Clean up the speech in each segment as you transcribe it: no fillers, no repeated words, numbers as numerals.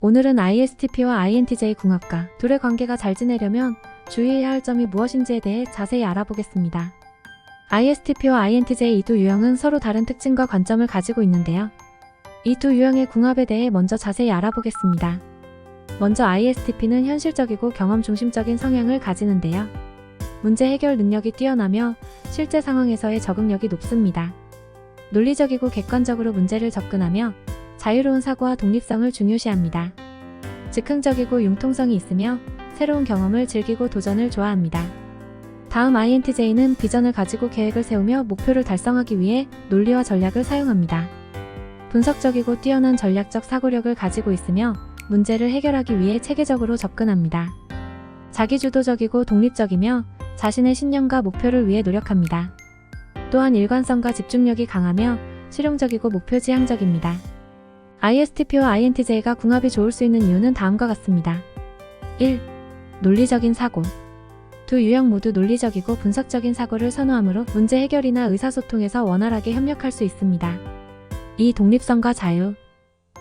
오늘은 ISTP와 INTJ 궁합과 둘의 관계가 잘 지내려면 주의해야 할 점이 무엇인지에 대해 자세히 알아보겠습니다. ISTP와 INTJ 이 두 유형은 서로 다른 특징과 관점을 가지고 있는데요. 이 두 유형의 궁합에 대해 먼저 자세히 알아보겠습니다. 먼저 ISTP는 현실적이고 경험 중심적인 성향을 가지는데요. 문제 해결 능력이 뛰어나며 실제 상황에서의 적응력이 높습니다. 논리적이고 객관적으로 문제를 접근하며 자유로운 사고와 독립성을 중요시합니다. 즉흥적이고 융통성이 있으며 새로운 경험을 즐기고 도전을 좋아합니다. 다음 INTJ는 비전을 가지고 계획을 세우며 목표를 달성하기 위해 논리와 전략을 사용합니다. 분석적이고 뛰어난 전략적 사고력을 가지고 있으며 문제를 해결하기 위해 체계적으로 접근합니다. 자기주도적이고 독립적이며 자신의 신념과 목표를 위해 노력합니다. 또한 일관성과 집중력이 강하며 실용적이고 목표지향적입니다. ISTP와 INTJ가 궁합이 좋을 수 있는 이유는 다음과 같습니다. 1. 논리적인 사고. 두 유형 모두 논리적이고 분석적인 사고를 선호하므로 문제 해결이나 의사소통에서 원활하게 협력할 수 있습니다. 2. 독립성과 자유.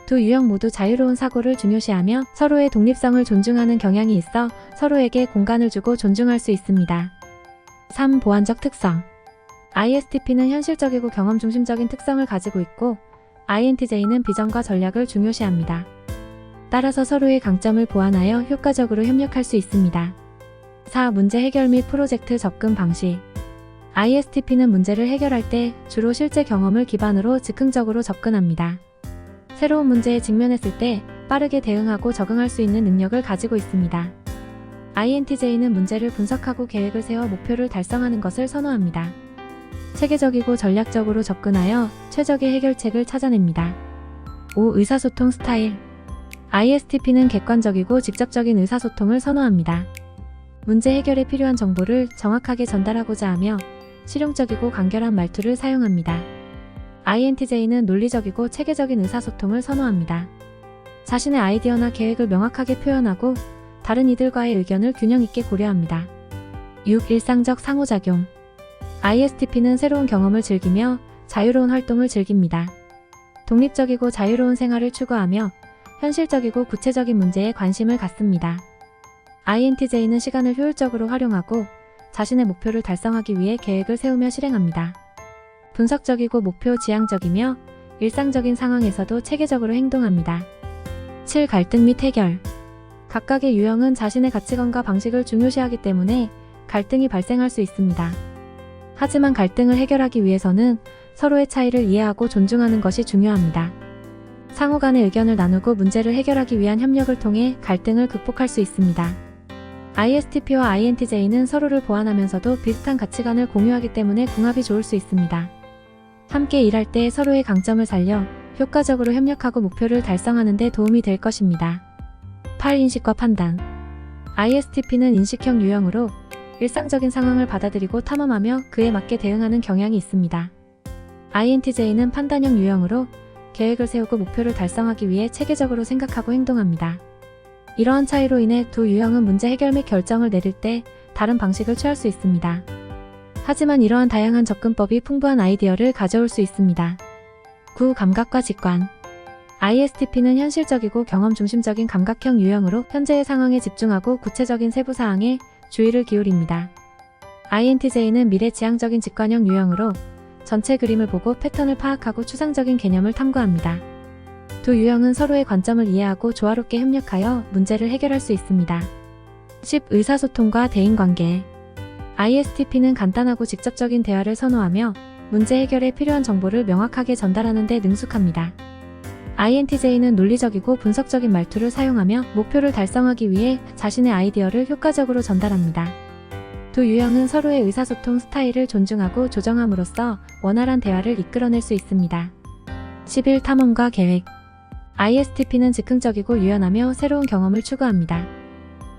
두 유형 모두 자유로운 사고를 중요시하며 서로의 독립성을 존중하는 경향이 있어 서로에게 공간을 주고 존중할 수 있습니다. 3. 보완적 특성. ISTP는 현실적이고 경험 중심적인 특성을 가지고 있고 INTJ는 비전과 전략을 중요시합니다. 따라서 서로의 강점을 보완하여 효과적으로 협력할 수 있습니다. 4. 문제 해결 및 프로젝트 접근 방식. ISTP는 문제를 해결할 때 주로 실제 경험을 기반으로 즉흥적으로 접근합니다. 새로운 문제에 직면했을 때 빠르게 대응하고 적응할 수 있는 능력을 가지고 있습니다. INTJ는 문제를 분석하고 계획을 세워 목표를 달성하는 것을 선호합니다. 체계적이고 전략적으로 접근하여 최적의 해결책을 찾아냅니다. 5. 의사소통 스타일. ISTP는 객관적이고 직접적인 의사소통을 선호합니다. 문제 해결에 필요한 정보를 정확하게 전달하고자 하며 실용적이고 간결한 말투를 사용합니다. INTJ는 논리적이고 체계적인 의사소통을 선호합니다. 자신의 아이디어나 계획을 명확하게 표현하고 다른 이들과의 의견을 균형 있게 고려합니다. 6. 일상적 상호작용. ISTP는 새로운 경험을 즐기며 자유로운 활동을 즐깁니다. 독립적이고 자유로운 생활을 추구하며 현실적이고 구체적인 문제에 관심을 갖습니다. INTJ는 시간을 효율적으로 활용하고 자신의 목표를 달성하기 위해 계획을 세우며 실행합니다. 분석적이고 목표 지향적이며 일상적인 상황에서도 체계적으로 행동합니다. 7. 갈등 및 해결. 각각의 유형은 자신의 가치관과 방식을 중요시하기 때문에 갈등이 발생할 수 있습니다. 하지만 갈등을 해결하기 위해서는 서로의 차이를 이해하고 존중하는 것이 중요합니다. 상호 간의 의견을 나누고 문제를 해결하기 위한 협력을 통해 갈등을 극복할 수 있습니다. ISTP와 INTJ는 서로를 보완하면서도 비슷한 가치관을 공유하기 때문에 궁합이 좋을 수 있습니다. 함께 일할 때 서로의 강점을 살려 효과적으로 협력하고 목표를 달성하는 데 도움이 될 것입니다. 8. 인식과 판단. ISTP는 인식형 유형으로 일상적인 상황을 받아들이고 탐험하며 그에 맞게 대응하는 경향이 있습니다. INTJ는 판단형 유형으로 계획을 세우고 목표를 달성하기 위해 체계적으로 생각하고 행동합니다. 이러한 차이로 인해 두 유형은 문제 해결 및 결정을 내릴 때 다른 방식을 취할 수 있습니다. 하지만 이러한 다양한 접근법이 풍부한 아이디어를 가져올 수 있습니다. 9. 감각과 직관. ISTP는 현실적이고 경험 중심적인 감각형 유형으로 현재의 상황에 집중하고 구체적인 세부 사항에 주의를 기울입니다. INTJ는 미래지향적인 직관형 유형으로 전체 그림을 보고 패턴을 파악하고 추상적인 개념을 탐구합니다. 두 유형은 서로의 관점을 이해하고 조화롭게 협력하여 문제를 해결할 수 있습니다. 10. 의사소통과 대인관계. ISTP는 간단하고 직접적인 대화를 선호하며 문제 해결에 필요한 정보를 명확하게 전달하는 데 능숙합니다. INTJ는 논리적이고 분석적인 말투를 사용하며 목표를 달성하기 위해 자신의 아이디어를 효과적으로 전달합니다. 두 유형은 서로의 의사소통 스타일을 존중하고 조정함으로써 원활한 대화를 이끌어낼 수 있습니다. 11. 탐험과 계획. ISTP는 즉흥적이고 유연하며 새로운 경험을 추구합니다.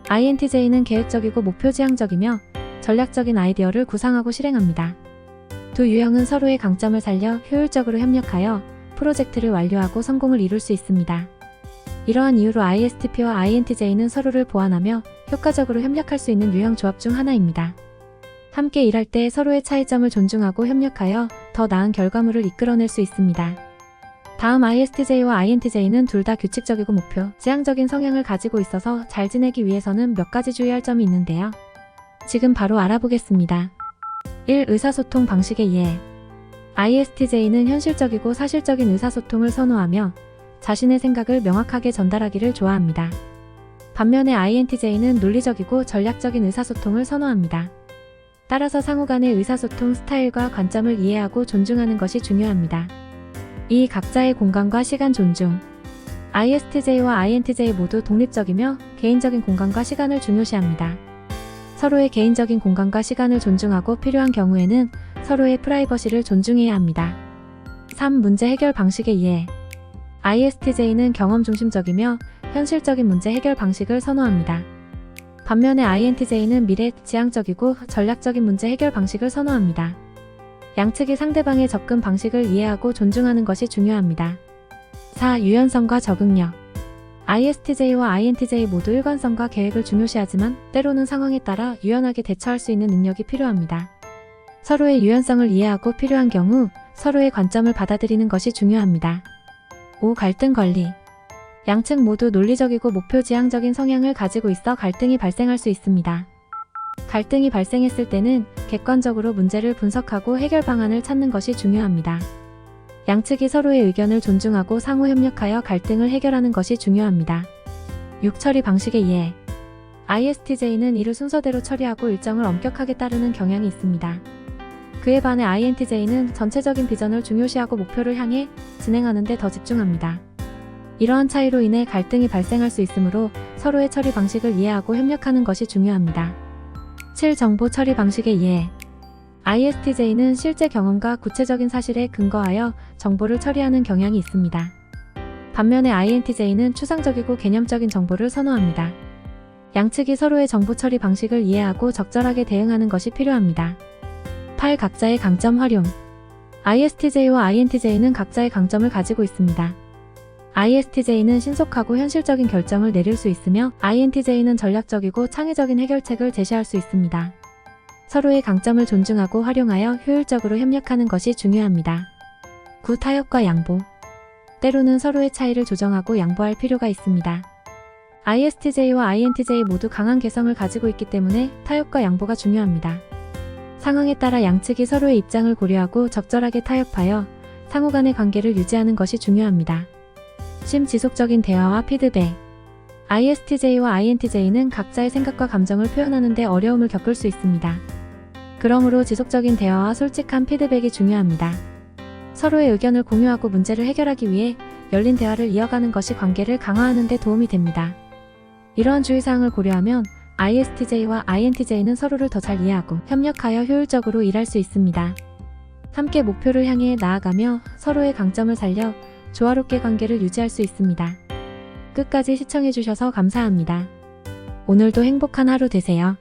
INTJ는 계획적이고 목표지향적이며 전략적인 아이디어를 구상하고 실행합니다. 두 유형은 서로의 강점을 살려 효율적으로 협력하여 프로젝트를 완료하고 성공을 이룰 수 있습니다. 이러한 이유로 ISTP와 INTJ는 서로를 보완하며 효과적으로 협력할 수 있는 유형 조합 중 하나입니다. 함께 일할 때 서로의 차이점을 존중하고 협력하여 더 나은 결과물을 이끌어낼 수 있습니다. 다음 ISTJ와 INTJ는 둘 다 규칙적이고 목표, 지향적인 성향을 가지고 있어서 잘 지내기 위해서는 몇 가지 주의할 점이 있는데요. 지금 바로 알아보겠습니다. 1. 의사소통 방식의 이해. ISTJ는 현실적이고 사실적인 의사소통을 선호하며 자신의 생각을 명확하게 전달하기를 좋아합니다. 반면에 INTJ는 논리적이고 전략적인 의사소통을 선호합니다. 따라서 상호 간의 의사소통 스타일과 관점을 이해하고 존중하는 것이 중요합니다. 2. 각자의 공간과 시간 존중. ISTJ와 INTJ 모두 독립적이며 개인적인 공간과 시간을 중요시합니다. 서로의 개인적인 공간과 시간을 존중하고 필요한 경우에는 서로의 프라이버시를 존중해야 합니다. 3. 문제 해결 방식의 이해. ISTJ는 경험 중심적이며 현실적인 문제 해결 방식을 선호합니다. 반면에 INTJ는 미래, 지향적이고 전략적인 문제 해결 방식을 선호합니다. 양측이 상대방의 접근 방식을 이해하고 존중하는 것이 중요합니다. 4. 유연성과 적응력. ISTJ와 INTJ 모두 일관성과 계획을 중요시하지만 때로는 상황에 따라 유연하게 대처할 수 있는 능력이 필요합니다. 서로의 유연성을 이해하고 필요한 경우 서로의 관점을 받아들이는 것이 중요합니다. 5. 갈등 관리. 양측 모두 논리적이고 목표 지향적인 성향을 가지고 있어 갈등이 발생할 수 있습니다. 갈등이 발생했을 때는 객관적으로 문제를 분석하고 해결 방안을 찾는 것이 중요합니다. 양측이 서로의 의견을 존중하고 상호 협력하여 갈등을 해결하는 것이 중요합니다. 6. 처리 방식의 이해. ISTJ는 일을 순서대로 처리하고 일정을 엄격하게 따르는 경향이 있습니다. 그에 반해 INTJ는 전체적인 비전을 중요시하고 목표를 향해 진행하는 데 더 집중합니다. 이러한 차이로 인해 갈등이 발생할 수 있으므로 서로의 처리 방식을 이해하고 협력하는 것이 중요합니다. 7. 정보 처리 방식의 이해. ISTJ는 실제 경험과 구체적인 사실에 근거하여 정보를 처리하는 경향이 있습니다. 반면에 INTJ는 추상적이고 개념적인 정보를 선호합니다. 양측이 서로의 정보 처리 방식을 이해하고 적절하게 대응하는 것이 필요합니다. 8. 각자의 강점 활용. ISTJ와 INTJ는 각자의 강점을 가지고 있습니다. ISTJ는 신속하고 현실적인 결정을 내릴 수 있으며 INTJ는 전략적이고 창의적인 해결책을 제시할 수 있습니다. 서로의 강점을 존중하고 활용하여 효율적으로 협력하는 것이 중요합니다. 9. 타협과 양보. 때로는 서로의 차이를 조정하고 양보할 필요가 있습니다. ISTJ와 INTJ 모두 강한 개성을 가지고 있기 때문에 타협과 양보가 중요합니다. 상황에 따라 양측이 서로의 입장을 고려하고 적절하게 타협하여 상호 간의 관계를 유지하는 것이 중요합니다. 지속적인 대화와 피드백. ISTJ와 INTJ는 각자의 생각과 감정을 표현하는 데 어려움을 겪을 수 있습니다. 그러므로 지속적인 대화와 솔직한 피드백이 중요합니다. 서로의 의견을 공유하고 문제를 해결하기 위해 열린 대화를 이어가는 것이 관계를 강화하는 데 도움이 됩니다. 이러한 주의사항을 고려하면 ISTJ와 INTJ는 서로를 더 잘 이해하고 협력하여 효율적으로 일할 수 있습니다. 함께 목표를 향해 나아가며 서로의 강점을 살려 조화롭게 관계를 유지할 수 있습니다. 끝까지 시청해주셔서 감사합니다. 오늘도 행복한 하루 되세요.